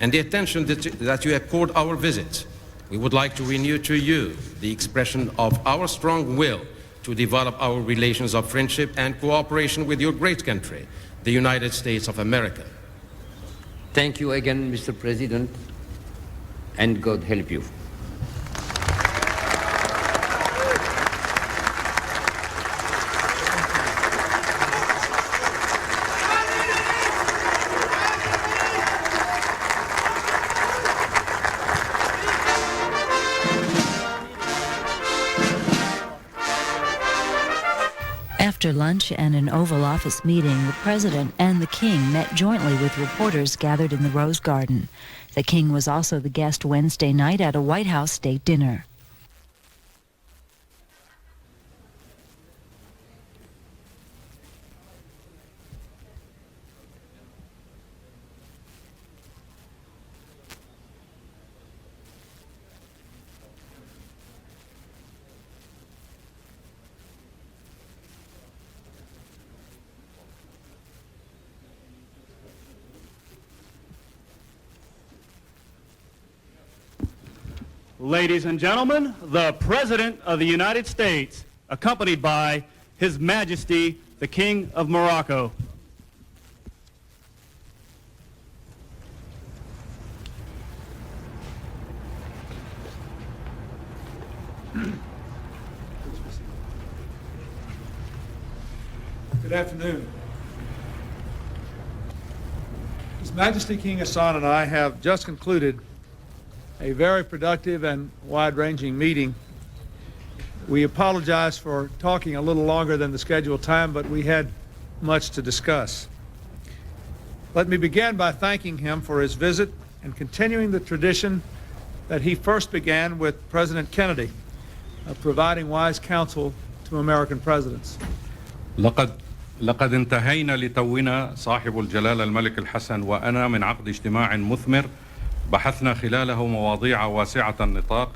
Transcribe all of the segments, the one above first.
and the attention that you accord our visit, we would like to renew to you the expression of our strong will to develop our relations of friendship and cooperation with your great country, the United States of America. Thank you again, Mr. President, and God help you. After lunch and an Oval Office meeting, the President and the King met jointly with reporters gathered in the Rose Garden. The King was also the guest Wednesday night at a White House state dinner. Ladies and gentlemen, the President of the United States, accompanied by His Majesty, the King of Morocco. Good afternoon. His Majesty King Hassan and I have just concluded a very productive and wide-ranging meeting. We apologize for talking a little longer than the scheduled time, but we had much to discuss. Let me begin by thanking him for his visit and continuing the tradition that he first began with President Kennedy of providing wise counsel to American presidents. لقد انتهينا لتونا صاحب الجلالة الملك الحسن وأنا من عقد اجتماع مثمر بحثنا خلاله مواضيع واسعة النطاق.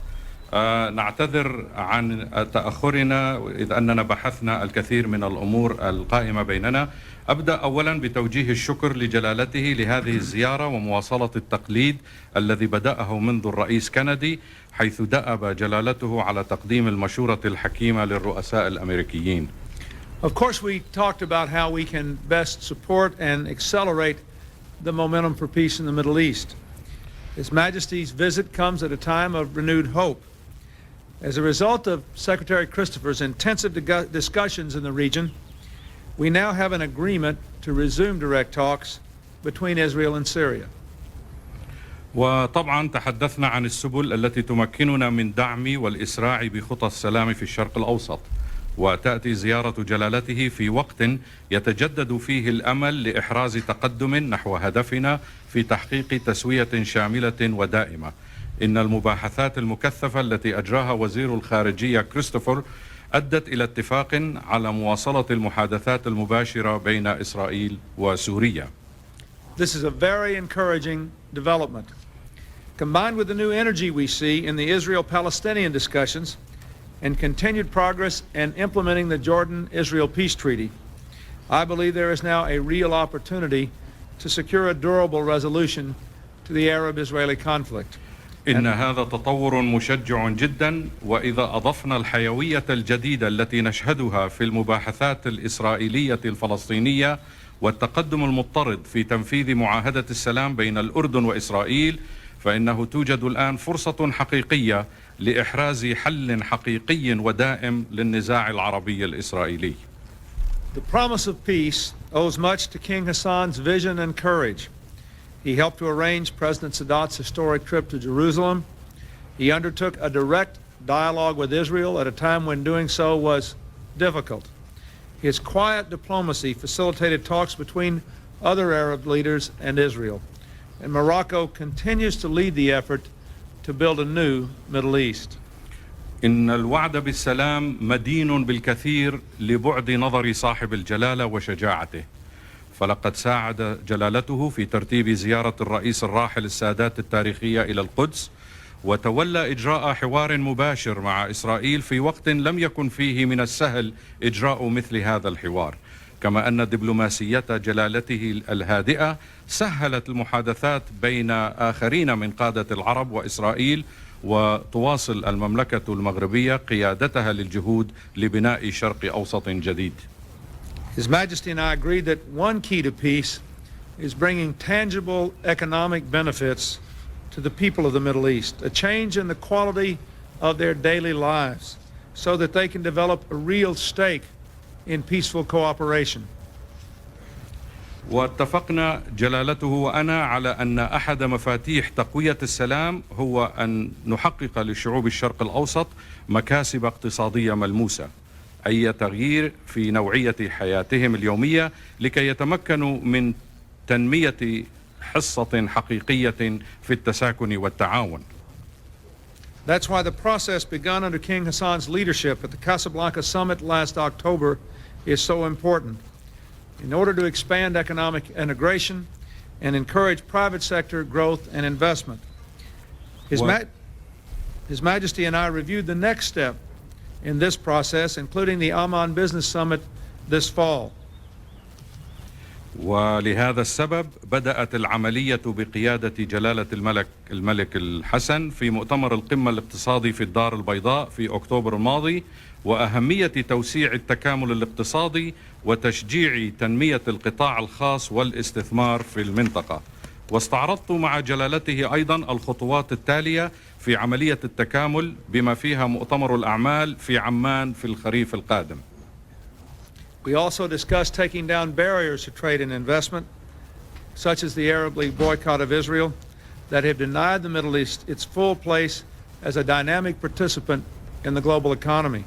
نعتذر عن تأخرنا إذ أننا بحثنا الكثير من الأمور القائمة بيننا. أبدأ أولا بتوجيه الشكر لجلالته لهذه الزيارة ومواصلة التقليد الذي بدأه منذ الرئيس كندي، حيث دأب جلالته على تقديم المشورة الحكيمة للرؤساء الأمريكيين. Of course, we talked about how we can best support and accelerate the momentum for peace in the Middle East. His Majesty's visit comes at a time of renewed hope. As a result of Secretary Christopher's intensive discussions in the region, we now have an agreement to resume direct talks between Israel and Syria. وطبعا تحدثنا عن السبل التي تمكننا من دعم والإسراع بخطى السلام في الشرق الأوسط، وتأتي زيارة جلالته في وقت يتجدد فيه الأمل لإحراز تقدم نحو هدفنا في تحقيق تسوية شاملة ودائمة. إن المباحثات المكثفة التي أجراها وزير الخارجية كريستوفر أدت إلى اتفاق على مواصلة المحادثات المباشرة بين إسرائيل وسوريا. This is a very encouraging development. Combined with the new energy we see in the Israel-Palestinian discussions and continued progress in implementing the Jordan-Israel peace treaty, I believe there is now a real opportunity to secure a durable resolution to the Arab-Israeli conflict. إن هذا تطور مشجع جدا، وإذا أضفنا الحيوية الجديدة التي نشهدها في المباحثات الإسرائيلية الفلسطينية والتقدم المضطرد في تنفيذ معاهدة السلام بين الأردن وإسرائيل، فإنه توجد الآن فرصة حقيقية لإحراز حل حقيقي ودائم للنزاع العربي الإسرائيلي. The promise of peace owes much to King Hassan's vision and courage. He helped to arrange President Sadat's historic trip to Jerusalem. He undertook a direct dialogue with Israel at a time when doing so was difficult. His quiet diplomacy facilitated talks between other Arab leaders and Israel. And Morocco continues to lead the effort to build a new Middle East. إن الوعد بالسلام مدين بالكثير لبعد نظر صاحب الجلالة وشجاعته، فلقد ساعد جلالته في ترتيب زيارة الرئيس الراحل السادات التاريخية إلى القدس، وتولى إجراء حوار مباشر مع إسرائيل في وقت لم يكن فيه من السهل إجراء مثل هذا الحوار. كما أن دبلوماسية جلالته الهادئة سهلت المحادثات بين آخرين من قادة العرب وإسرائيل، وتواصل المملكة المغربية قيادتها للجهود لبناء شرق أوسط جديد. His Majesty and I agreed that one key to peace is bringing tangible economic benefits to the people of the Middle East, a change in the quality of their daily lives so that they can develop a real stake in peaceful cooperation. واتفقنا جلالته وأنا على أن أحد مفاتيح تقوية السلام هو أن نحقق لشعوب الشرق الأوسط مكاسب اقتصادية ملموسة، أي تغيير في نوعية حياتهم اليومية لكي يتمكنوا من تنمية حصة حقيقية في التساكن والتعاون. That's why the process begun under King Hassan's leadership at the Casablanca summit last October is so important. In order to expand economic integration and encourage private sector growth and investment. His Majesty and I reviewed the next step in this process, including the Amman Business Summit this fall. ولهذا السبب بدأت العملية بقيادة جلالة الملك الحسن في مؤتمر القمة الاقتصادي في الدار البيضاء في أكتوبر الماضي، وأهمية توسيع التكامل الاقتصادي وتشجيع تنمية القطاع الخاص والاستثمار في المنطقة. واستعرضت مع جلالته أيضا الخطوات التالية في عملية التكامل بما فيها مؤتمر الأعمال في عمان في الخريف القادم. We also discussed taking down barriers to trade and investment, such as the Arab League boycott of Israel, that have denied the Middle East its full place as a dynamic participant in the global economy.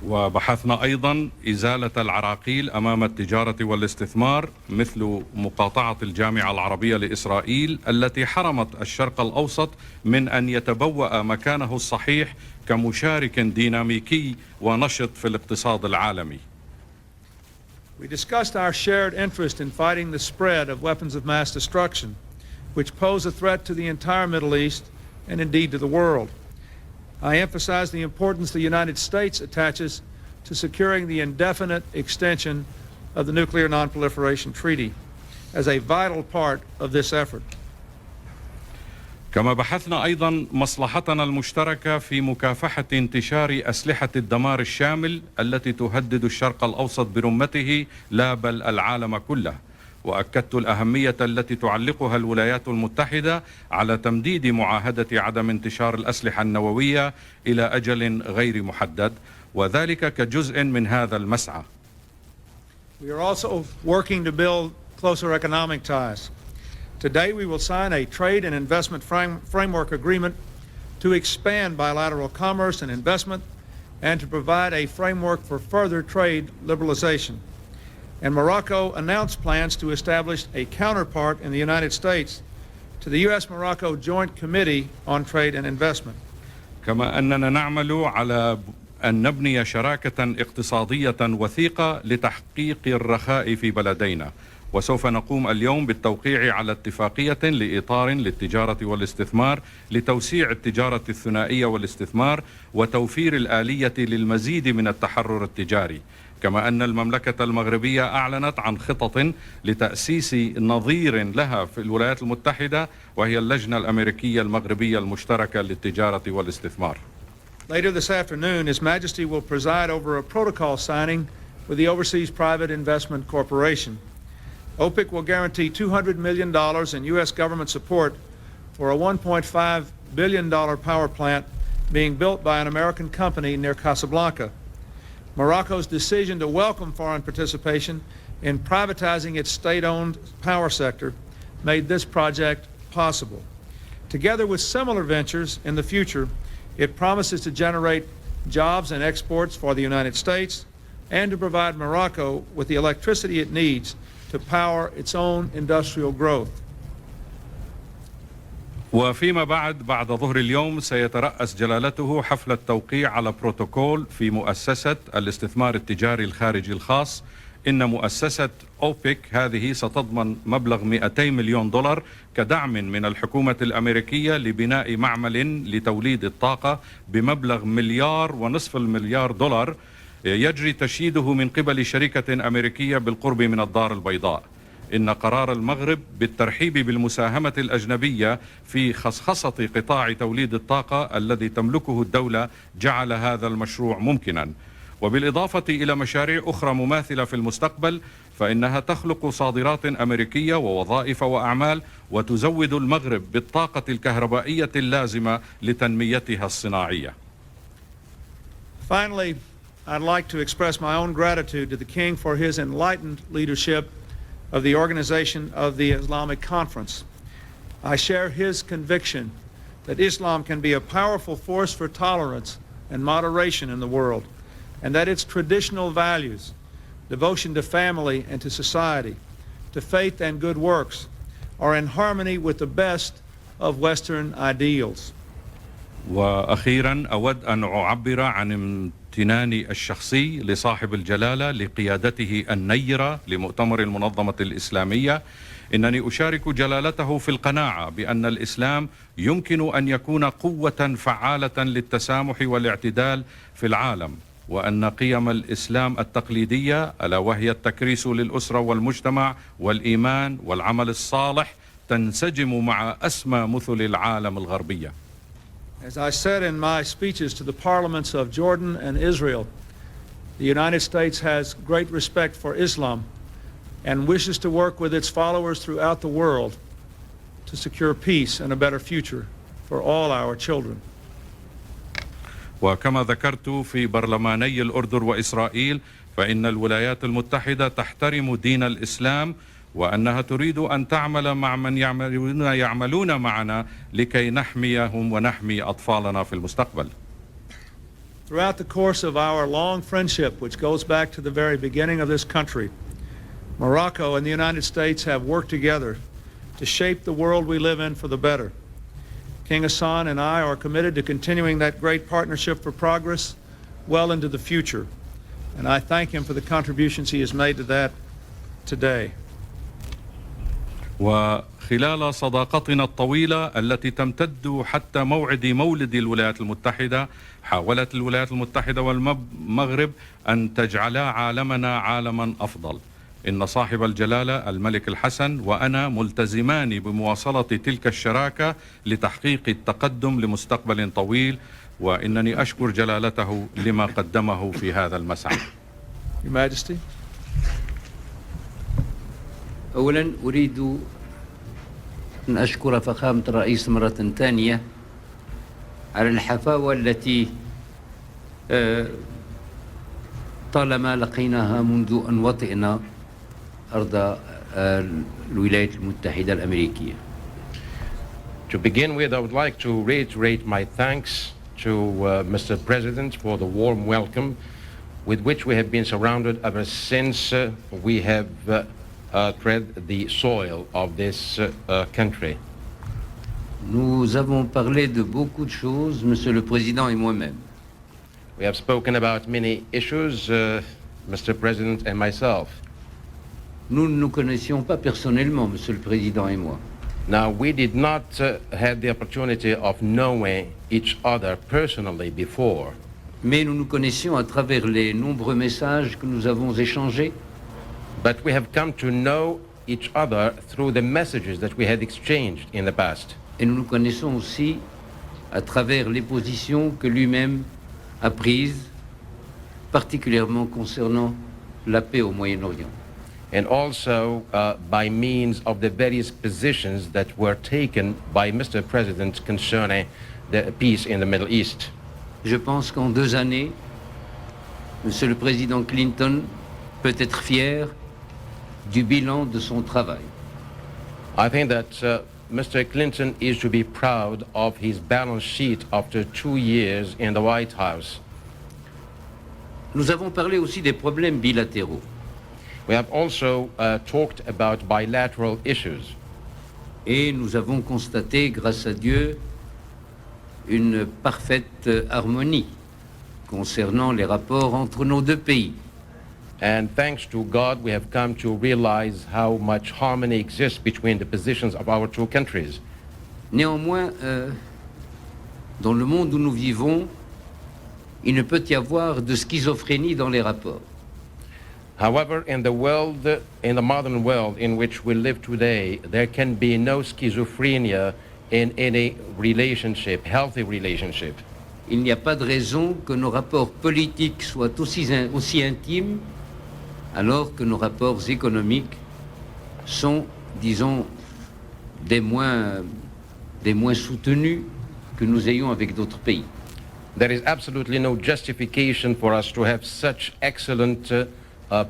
وبحثنا أيضا إزالة العراقيل أمام التجارة والاستثمار، مثل مقاطعة الجامعة العربية لإسرائيل التي حرمت الشرق الأوسط من أن يتبوأ مكانه الصحيح كمشارك ديناميكي ونشط في الاقتصاد العالمي. We discussed our shared interest in fighting the spread of weapons of mass destruction, which pose a threat to the entire Middle East and indeed to the world. I emphasized the importance the United States attaches to securing the indefinite extension of the Nuclear Nonproliferation Treaty as a vital part of this effort. كما بحثنا أيضا مصلحتنا المشتركة في مكافحة انتشار أسلحة الدمار الشامل التي تهدد الشرق الأوسط برمته لا بل العالم كله، وأكدت الأهمية التي تعلقها الولايات المتحدة على تمديد معاهدة عدم انتشار الأسلحة النووية إلى أجل غير محدد، وذلك كجزء من هذا المسعى. We are also working to build closer economic ties. Today we will sign a trade and investment framework agreement to expand bilateral commerce and investment and to provide a framework for further trade liberalization. And Morocco announced plans to establish a counterpart in the United States to the U.S. Morocco Joint Committee on Trade and Investment. كما أننا نعمل على أن نبني شراكة اقتصادية وثيقة لتحقيق الرخاء في بلدينا، وسوف نقوم اليوم بالتوقيع على اتفاقية لإطار للتجارة والاستثمار لتوسيع التجارة الثنائية والاستثمار وتوفير الآلية للمزيد من التحرر التجاري. كما أن المملكة المغربية أعلنت عن خطط لتأسيس نظير لها في الولايات المتحدة، وهي اللجنة الأمريكية المغربية المشتركة للتجارة والاستثمار. Later this afternoon, His Majesty will preside over a protocol signing with the Overseas Private Investment Corporation. OPIC will guarantee $200 million in U.S. government support for a $1.5 billion power plant being built by an American company near Casablanca. Morocco's decision to welcome foreign participation in privatizing its state-owned power sector made this project possible. Together with similar ventures in the future, it promises to generate jobs and exports for the United States and to provide Morocco with the electricity it needs to power its own industrial growth. وفيما بعد ظهر اليوم سيترأس جلالته حفل التوقيع على بروتوكول في مؤسسة الاستثمار التجاري الخارجي الخاص. إن مؤسسة أوبك هذه ستضمن مبلغ 200 مليون دولار كدعم من الحكومة الأمريكية لبناء معمل لتوليد الطاقة بمبلغ $1.5 مليار دولار يجري تشييده من قبل شركة أمريكية بالقرب من الدار البيضاء. إن قرار المغرب بالترحيب بالمساهمة الأجنبية في خصخصة قطاع توليد الطاقة الذي تملكه الدولة جعل هذا المشروع ممكنا. وبالإضافة إلى مشاريع أخرى مماثلة في المستقبل فإنها تخلق صادرات أمريكية ووظائف وأعمال وتزود المغرب بالطاقة الكهربائية اللازمة لتنميتها الصناعية. Finally, I'd like to express my own gratitude to the King for his enlightened leadership of the organization of the Islamic Conference. I share his conviction that Islam can be a powerful force for tolerance and moderation in the world, and that its traditional values, devotion to family and to society, to faith and good works, are in harmony with the best of Western ideals. وأخيرا أود أن أعبر عن امتناني الشخصي لصاحب الجلالة لقيادته النيرة لمؤتمر المنظمة الإسلامية. إنني أشارك جلالته في القناعة بأن الإسلام يمكن أن يكون قوة فعالة للتسامح والاعتدال في العالم، وأن قيم الإسلام التقليدية ألا وهي التكريس للأسرة والمجتمع والإيمان والعمل الصالح تنسجم مع أسمى مثل العالم الغربية. As I said in my speeches to the parliaments of Jordan and Israel, the United States has great respect for Islam and wishes to work with its followers throughout the world to secure peace and a better future for all our children. وكما ذكرت في برلماني الأردن وإسرائيل فإن الولايات المتحدة تحترم دين الإسلام وأنها تريد أن تعمل مع من يعملون معنا لكي نحميهم ونحمي أطفالنا في المستقبل. Throughout the course of our long friendship, which goes back to the very beginning of this country, Morocco and the United States have worked together to shape the world we live in for the better. King Hassan and I are committed to continuing that great partnership for progress well into the future, and I thank him for the contributions he has made to that today. وخلال صداقتنا الطويلة التي تمتد حتى موعد مولد الولايات المتحدة حاولت الولايات المتحدة والمغرب أن تجعلا عالمنا عالما أفضل. إن صاحب الجلالة الملك الحسن وأنا ملتزمان بمواصلة تلك الشراكة لتحقيق التقدم لمستقبل طويل، وإنني أشكر جلالته لما قدمه في هذا المسعى. Your Majesty. أولا أريد أن أشكر فخامة الرئيس مرة ثانية على الحفاوة التي طالما لقيناها منذ أن وطئنا أرض الولايات المتحدة الأمريكية. To begin with, I would like to reiterate my thanks to Mr. President for the warm welcome with which we have been surrounded ever since we have tread the soil of this country. Nous avons parlé de beaucoup de choses, Monsieur le Président et moi-même. We have spoken about many issues, Mr. President and myself. Nous ne nous connaissions pas personnellement, Monsieur le Président et moi. Now, we did not have the opportunity of knowing each other personally before. Mais nous nous connaissions à travers les nombreux messages que nous avons échangés. But we have come to know each other through the messages that we had exchanged in the past. Et nous nous connaissons aussi à travers les positions que lui-même a prises, particulièrement concernant la paix au Moyen-Orient. And also by means of the various positions that were taken by Mr. President concerning the peace in the Middle East. Je pense qu'en 2 années, Monsieur le Président Clinton peut être fier du bilan de son travail. I think that Mr. Clinton is to be proud of his balance sheet after 2 years in the White House. Nous avons parlé aussi des problèmes bilatéraux. We have also talked about bilateral issues. Et nous avons constaté, grâce à Dieu, une parfaite harmonie concernant les rapports entre nos 2 pays. And thanks to God, we have come to realize how much harmony exists between the positions of our 2 countries. Néanmoins, dans le monde où nous vivons, il ne peut y avoir de schizophrénie dans les rapports. However, in the modern world in which we live today, there can be no schizophrenia in any relationship, healthy relationship. Il n'y a pas de raison que nos rapports politiques soient aussi intimes alors que nos rapports économiques sont, disons, des moins soutenus que nous ayons avec d'autres pays. There is absolutely no justification for us to have such excellent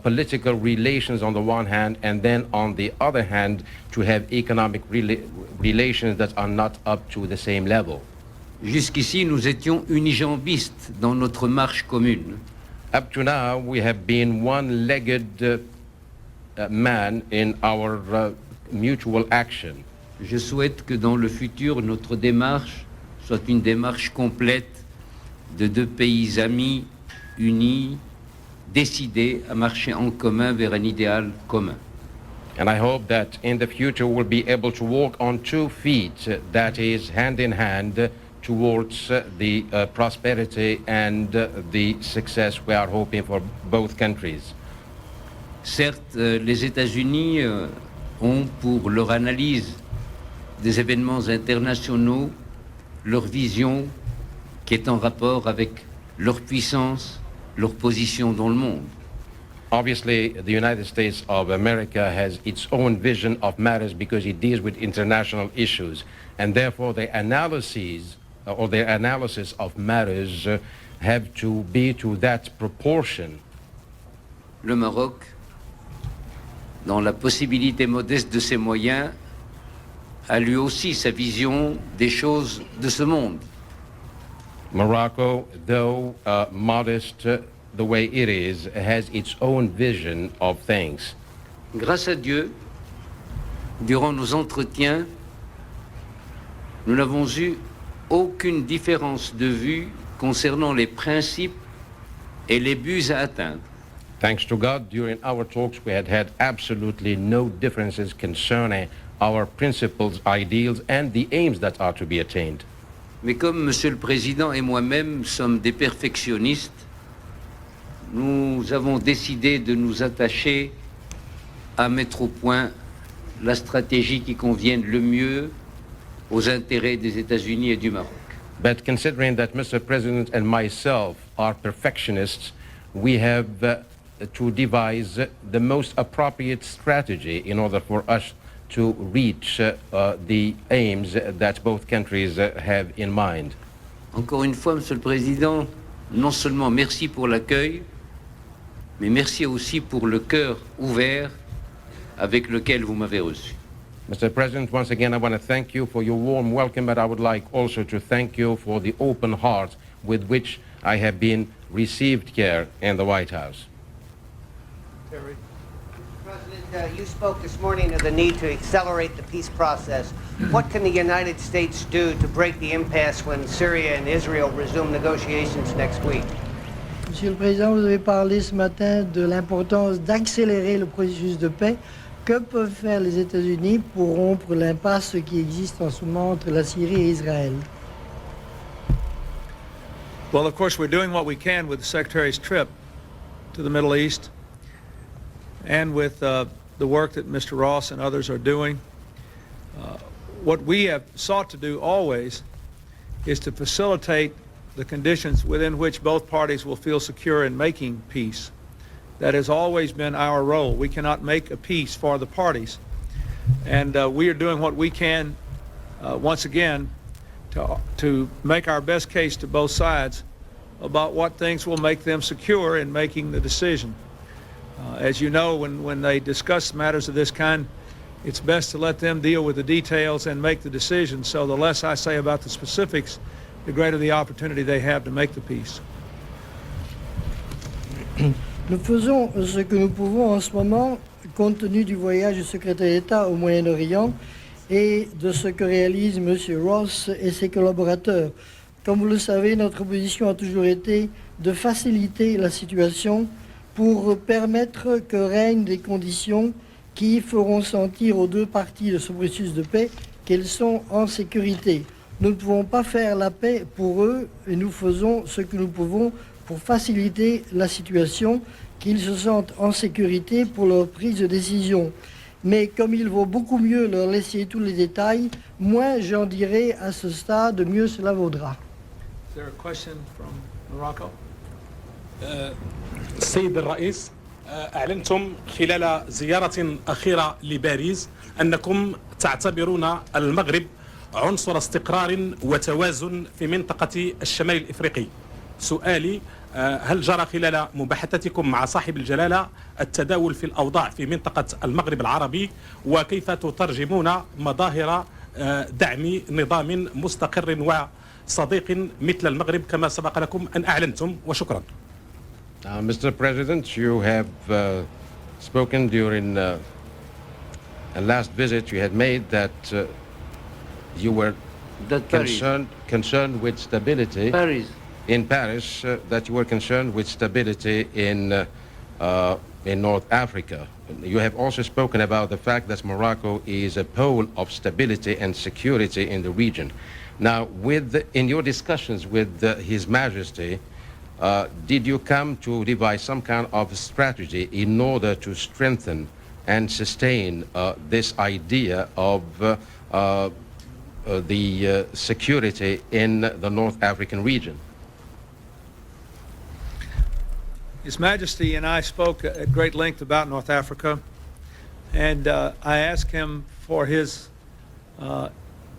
political relations on the one hand, and then on the other hand to have economic relations that are not up to the same level. Jusqu'ici, nous étions unijambistes dans notre marche commune. Up to now, we have been one-legged man in our mutual action. Je souhaite que dans le futur, notre démarche soit une démarche complète de deux pays amis, unis, décidés à marcher en commun vers un idéal commun. And I hope that in the future we'll be able to walk on 2 feet, that is hand in hand, towards the prosperity and the success we are hoping for both countries. Certes, les États-Unis ont pour leur analyse des événements internationaux leur vision qui est en rapport avec leur puissance, leur position dans le monde. Obviously, the United States of America has its own vision of matters because it deals with international issues, and therefore their analysis of matters have to be to that proportion. Le Maroc, dans la possibilité modeste de ses moyens, a lui aussi sa vision des choses de ce monde. Morocco, though modest the way it is, has its own vision of things. Grâce à Dieu, durant nos entretiens, nous n'avons eu aucune différence de vue concernant les principes et les buts à atteindre. Thanks to God, during our talks we had absolutely no differences concerning our principles, ideals, and the aims that are to be attained. Mais comme Monsieur le Président et moi-même sommes des perfectionnistes, nous avons décidé de nous attacher à mettre au point la stratégie qui convienne le mieux aux intérêts des États-Unis et du Maroc. But considering that Mr. President and myself are perfectionists, we have to devise the most appropriate strategy in order for us to reach the aims that both countries have in mind. Encore une fois, Monsieur le Président, non seulement merci pour l'accueil, mais merci aussi pour le cœur ouvert avec lequel vous m'avez reçu. Mr. President, once again I want to thank you for your warm welcome, but I would like also to thank you for the open heart with which I have been received here in the White House. Terry. President, you spoke this morning of the need to accelerate the peace process. What can the United States do to break the impasse when Syria and Israel resume negotiations next week? Monsieur le Président, vous avez parlé ce matin de l'importance d'accélérer le processus de paix. Que peuvent faire les États-Unis pour rompre l'impasse qui existe en ce moment entre la Syrie et Israël? Well, of course, we're doing what we can with the Secretary's trip to the Middle East and with the work that Mr. Ross and others are doing. What we have sought to do always is to facilitate the conditions within which both parties will feel secure in making peace. That has always been our role. We cannot make a peace for the parties. And we are doing what we can, once again, to make our best case to both sides about what things will make them secure in making the decision. As you know, when they discuss matters of this kind, it's best to let them deal with the details and make the decision. So the less I say about the specifics, the greater the opportunity they have to make the peace. Nous faisons ce que nous pouvons en ce moment, compte tenu du voyage du secrétaire d'État au Moyen-Orient et de ce que réalisent M. Ross et ses collaborateurs. Comme vous le savez, notre position a toujours été de faciliter la situation pour permettre que règnent des conditions qui feront sentir aux deux parties de ce processus de paix qu'elles sont en sécurité. Nous ne pouvons pas faire la paix pour eux et nous faisons ce que nous pouvons pour faciliter la situation, qu'ils se sentent en sécurité pour leur prise de décision. Mais comme il vaut beaucoup mieux leur laisser tous les détails, moins j'en dirai à ce stade, mieux cela vaudra. Is there a question from Morocco? السيد الرئيس، أعلنتم خلال زيارة أخيرة لباريس أنكم تعتبرون المغرب عنصر استقرار وتوازن في منطقة الشمال الإفريقي. سؤالي، هل جرى خلال مباحثاتكم مع صاحب الجلالة التداول في الأوضاع في منطقة المغرب العربي، وكيف تترجمون مظاهر دعم نظام مستقر وصديق مثل المغرب كما سبق لكم أن أعلنتم؟ وشكرا. Mr. President, you have spoken during a last visit you had made that you were concerned with stability in Paris, that you were concerned with stability in North Africa. You have also spoken about the fact that Morocco is a pole of stability and security in the region. Now, in your discussions with His Majesty, did you come to devise some kind of strategy in order to strengthen and sustain this idea of the security in the North African region? His Majesty and I spoke at great length about North Africa, and I asked him for his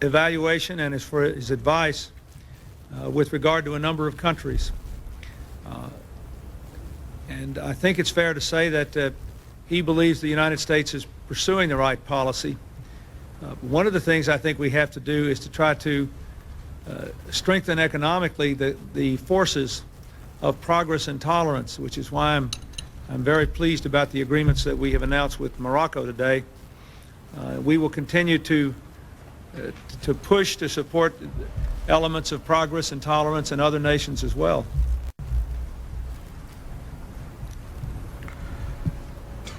evaluation and for his advice with regard to a number of countries. And I think it's fair to say that he believes the United States is pursuing the right policy. One of the things I think we have to do is to try to strengthen economically the forces of progress and tolerance, which is why I'm very pleased about the agreements that we have announced with Morocco today. We will continue to push to support elements of progress and tolerance in other nations as well.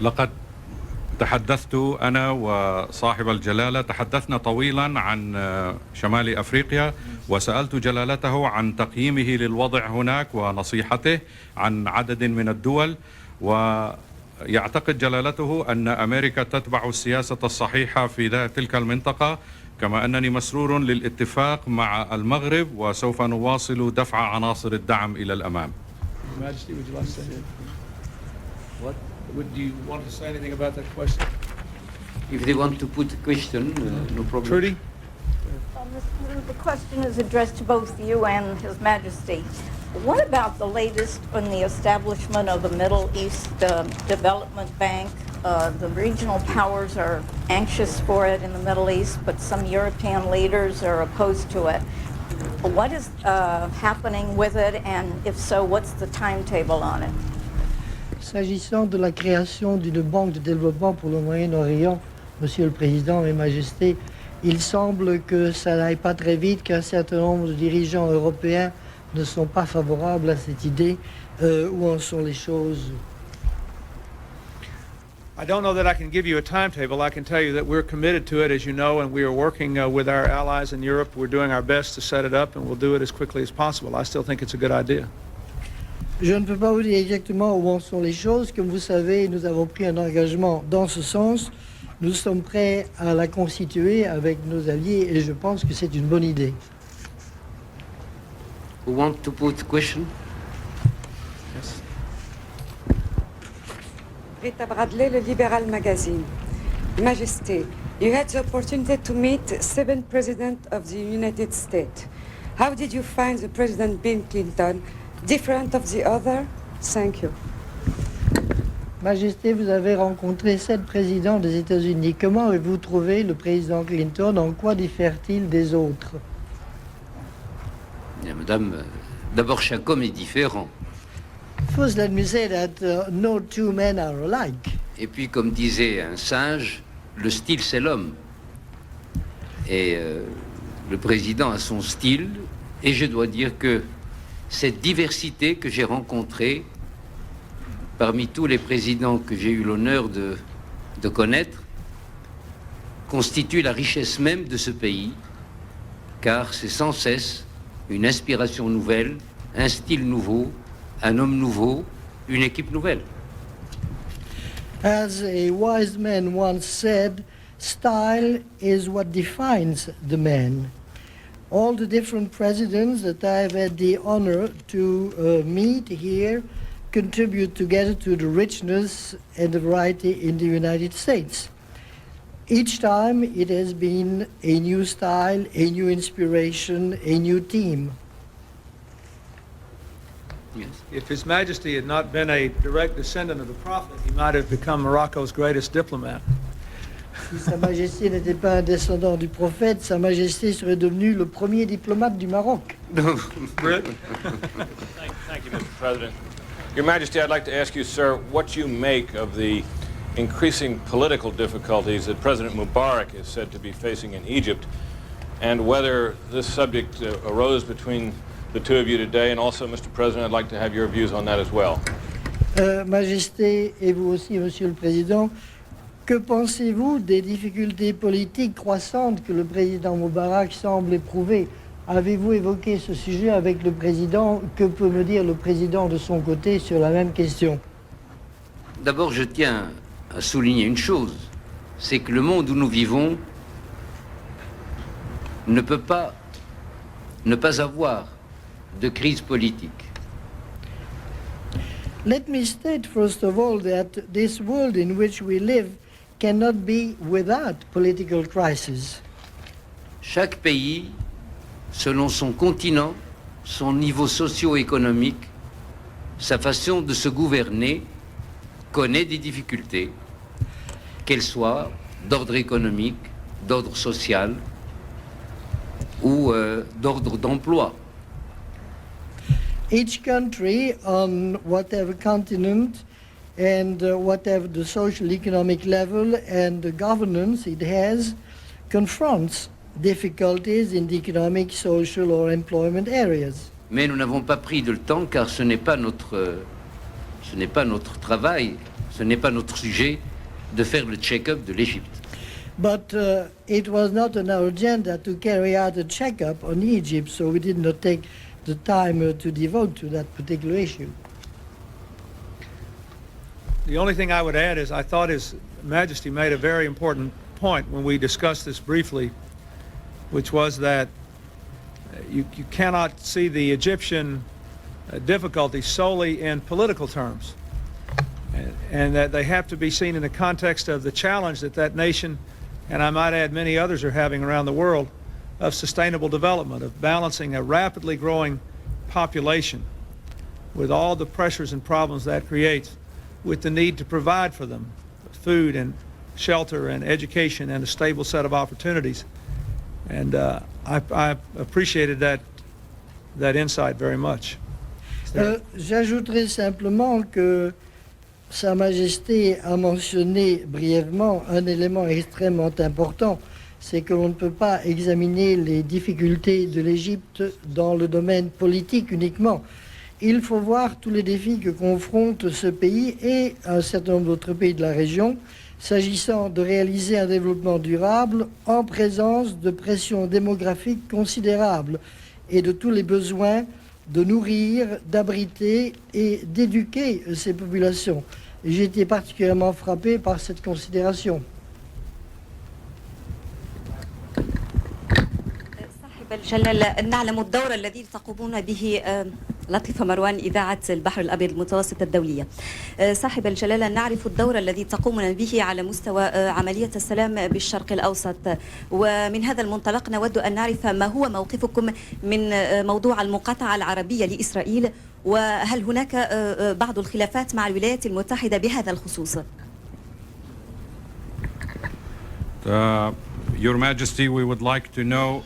لقد تحدثت أنا وصاحب الجلالة، تحدثنا طويلا عن شمال أفريقيا، وسألت جلالته عن تقييمه للوضع هناك ونصيحته عن عدد من الدول، ويعتقد جلالته أن أمريكا تتبع السياسة الصحيحة في تلك المنطقة، كما أنني مسرور للاتفاق مع المغرب وسوف نواصل دفع عناصر الدعم إلى الأمام. Your Majesty, would you like to say anything? What? Would you want to say anything about that question? If they want to put a question, no problem. Trudy? The question is addressed to both you and His Majesty. What about the latest on the establishment of the Middle East Development Bank? The regional powers are anxious for it in the Middle East, but some European leaders are opposed to it. What is happening with it, and if so, what's the timetable on it? S'agissant de la création d'une banque de développement pour le Moyen-Orient, Monsieur le Président et Majesté, il semble que ça n'aille pas très vite, qu'un certain nombre de dirigeants européens ne sont pas favorables à cette idée. Où en sont les choses? I don't know that I can give you a timetable. I can tell you that we're committed to it, as you know, and we are working with our allies in Europe. We're doing our best to set it up, and we'll do it as quickly as possible. I still think it's a good idea. Je ne peux pas vous dire exactement où en sont les choses. Comme vous savez, nous avons pris un engagement dans ce sens. Nous sommes prêts à la constituer avec nos alliés et je pense que c'est une bonne idée. Who want to put question? Yes. Rita Bradley, Le Liberal Magazine. Majesty, you had the opportunity to meet 7 presidents of the United States. How did you find the President Bill Clinton different of the other? Thank you. Majesté, vous avez rencontré 7 présidents des États-Unis. Comment avez-vous trouvé le président Clinton? En quoi diffère-t-il des autres? Bien, madame, d'abord chaque homme est différent. First, let me say that no two men are alike. Et puis, comme disait un sage, le style c'est l'homme. Et le président a son style, et je dois dire que cette diversité que j'ai rencontrée parmi tous les présidents que j'ai eu l'honneur de connaître constitue la richesse même de ce pays, car c'est sans cesse une inspiration nouvelle, un style nouveau, un homme nouveau, une équipe nouvelle. As a wise man once said, style is what defines the man. All the different presidents that I've had the honor to meet here contribute together to the richness and the variety in the United States. Each time it has been a new style, a new inspiration, a new team. Yes. If His Majesty had not been a direct descendant of the Prophet, he might have become Morocco's greatest diplomat. Si Sa Majesté n'était pas un descendant du prophète, Sa Majesté serait devenu le premier diplomate du Maroc. Thank you, Mr. President. Your Majesty, I'd like to ask you, sir, what you make of the increasing political difficulties that President Mubarak is said to be facing in Egypt, and whether this subject arose between the two of you today, and also, Mr. President, I'd like to have your views on that as well. Majesté, et vous aussi, Monsieur le Président, que pensez-vous des difficultés politiques croissantes que le président Moubarak semble éprouver? Avez-vous évoqué ce sujet avec le président? Que peut me dire le président de son côté sur la même question? D'abord, je tiens à souligner une chose, c'est que le monde où nous vivons ne peut pas ne pas avoir de crise politique. Let me state first of all that this world in which we live cannot be without political crisis. Chaque pays, selon son continent, son niveau socio-économique, sa façon de se gouverner, connaît des difficultés, qu'elles soient d'ordre économique, d'ordre social ou d'ordre d'emploi. Each country on whatever continent and whatever the social economic level and the governance it has confronts difficulties in the economic, social or employment areas. Mais nous n'avons pas pris le temps car ce n'est pas notre travail, ce n'est pas notre sujet de faire le check-up de l'Égypte. But it was not on our agenda to carry out a check-up on Egypt, so we did not take the time to devote to that particular issue. The only thing I would add is I thought His Majesty made a very important point when we discussed this briefly, which was that you cannot see the Egyptian difficulties solely in political terms, and that they have to be seen in the context of the challenge that that nation, and I might add many others, are having around the world of sustainable development, of balancing a rapidly growing population with all the pressures and problems that creates, with the need to provide for them food and shelter and education and a stable set of opportunities. And I appreciated that insight very much. J'ajouterai simplement que Sa Majesté a mentionné brièvement un élément extrêmement important, c'est que l'on ne peut pas examiner les difficultés de l'Égypte dans le domaine politique uniquement. Il faut voir tous les défis que confronte ce pays et un certain nombre d'autres pays de la région, s'agissant de réaliser un développement durable en présence de pressions démographiques considérables et de tous les besoins de nourrir, d'abriter et d'éduquer ces populations. J'ai été particulièrement frappé par cette considération. صاحب الجلالة، نعلم الدور الذي تقومون به لطيفة مروان إذاعة البحر الأبيض المتوسط الدولية. صاحب الجلالة، نعرف الدور الذي تقومون به على مستوى عملية السلام بالشرق الأوسط، ومن هذا المنطلق نود أن نعرف ما هو موقفكم من موضوع المقاطعة العربية لإسرائيل، وهل هناك بعض الخلافات مع الولايات المتحدة بهذا الخصوص؟ Your Majesty, we would like to know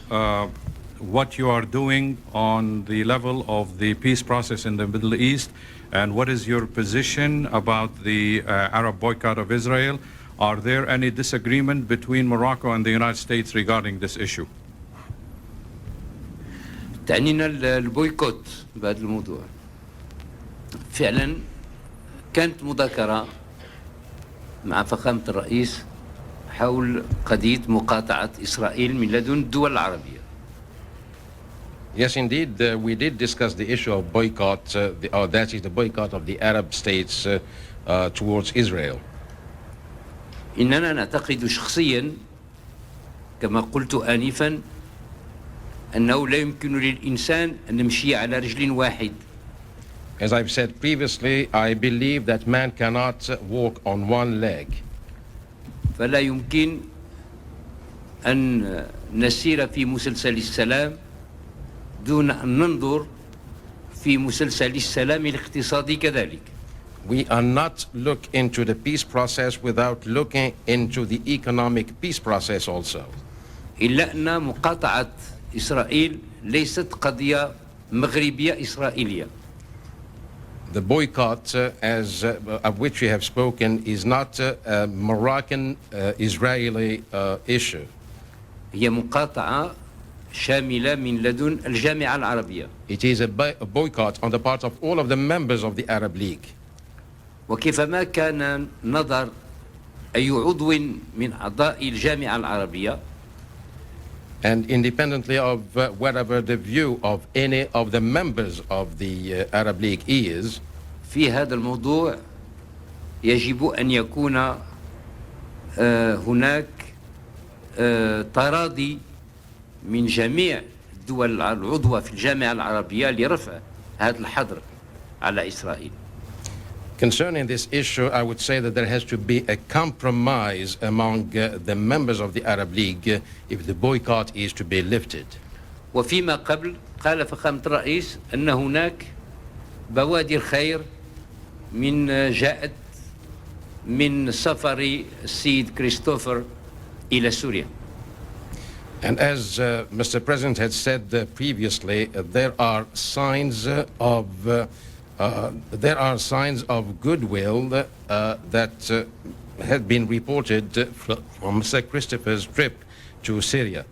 what you are doing on the level of the peace process in the Middle East, and what is your position about the Arab boycott of Israel? Are there any disagreement between Morocco and the United States regarding this issue? تعنينا البويكوت بهذا الموضوع. فعلا كانت مذاكرة مع فخامة الرئيس حول قضية مقاطعة إسرائيل من لدن الدول العربية. Yes, indeed, we did discuss the issue of boycott, that is the boycott of the Arab states towards Israel. إننا نعتقد شخصيا كما قلت آنفا أنه لا يمكن للإنسان أن نمشي على رجل واحد. As I've said previously, I believe that man cannot walk on one leg. فلا يمكن أن نسير في مسلسل السلام دون أن ننظر في مسلسل السلام الاقتصادي كذلك. We are not look into the peace process without looking into the economic peace process also. إلا أن مقاطعة إسرائيل ليست قضية مغربية إسرائيلية. The boycott, of which we have spoken, is not a Moroccan-Israeli issue. هي مقاطعة شاملة من لدن الجامعة العربية. It is a boycott on the part of all of the members of the Arab League. وكيفما كان نظر أي عضو من أعضاء الجامعة العربية And independently of whatever the view of any of the members of the Arab League is, في هذا الموضوع يجب أن يكون هناك تراضي من جميع الدول العضوة في الجامعة العربية لرفع هذا الحظر على إسرائيل. Concerning this issue, I would say that there has to be a compromise among the members of the Arab League if the boycott is to be lifted. وفيما قبل قال فخامة الرئيس أن هناك بوادر خير من جاءت من سفر السيد كريستوفر إلى سوريا. And as Mr. President had said previously, there are signs of goodwill that had been reported from Sir Christopher's trip to Syria.